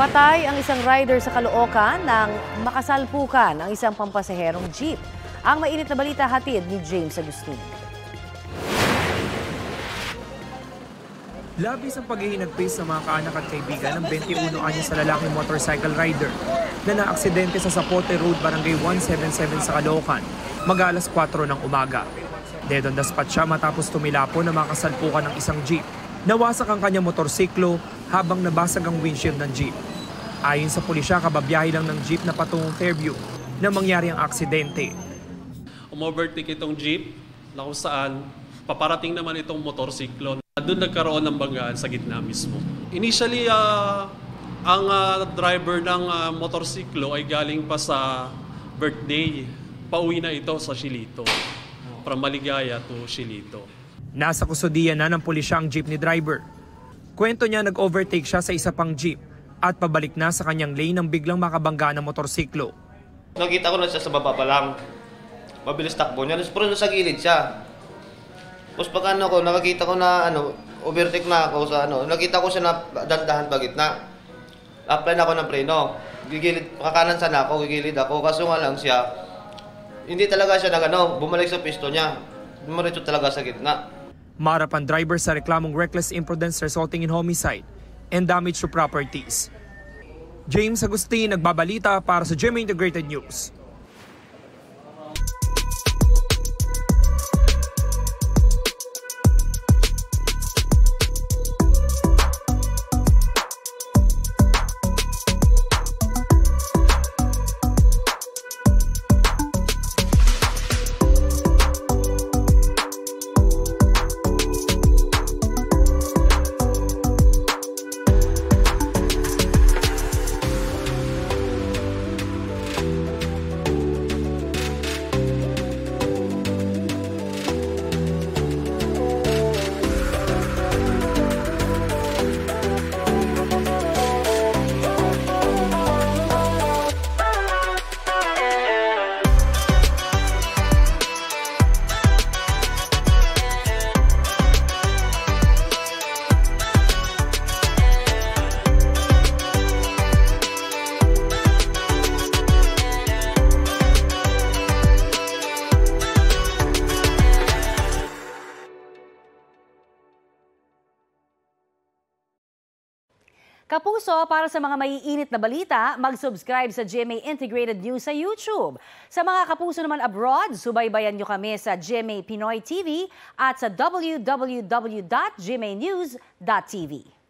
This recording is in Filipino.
Patay ang isang rider sa Caloocan nang makasalpukan ang isang pampasaherong jeep. Ang mainit na balita hatid ni James Agustin. Labis ang paghihinagpis sa mga kaanak at kaibigan ng 21 anyos sa lalaking motorcycle rider na naaksidente sa Zapote Road, Barangay 177 sa Caloocan, mag-alas 4 ng umaga. Dead on the spot siya matapos tumilapo na makasalpukan ng isang jeep. Nawasak ang kanyang motorsiklo habang nabasag ang windshield ng jeep. Ayon sa pulisya, kababiyahe lang ng jeep na patungong Fairview na mangyari ang aksidente. Umovertake itong jeep na kung saan paparating naman itong motorsiklo. Doon nagkaroon ng banggaan sa gitna mismo. Initially, ang driver ng motorsiklo ay galing pa sa birthday. Pauwi na ito sa Shilito. From Maligaya to Shilito. Nasa kustudiya na ng pulisya ang jeepney driver. Kwento niya nag-overtake siya sa isa pang jeep at pabalik na sa kanyang lane nang biglang makabangga ng motorsiklo. Nakita ko na siya sa baba pa lang. Mabilis takbo niya. Pero nasa gilid siya. Tapos pag nakakita ko na overtake na ako sa nakita ko siya na dandahan pa gitna. Apply na ako ng preno. Gigilid, kakanan sana ako, gigilid ako. Kaso nga lang siya, hindi talaga siya bumalik sa pisto niya. Dumiretso talaga sa gitna. Marap ang driver sa reklamong reckless imprudence resulting in homicide and damage to properties. James Agustin, nagbabalita para sa GMA Integrated News. Kapuso, para sa mga maiinit na balita, mag-subscribe sa GMA Integrated News sa YouTube. Sa mga kapuso naman abroad, subaybayan nyo kami sa GMA Pinoy TV at sa www.gmanews.tv.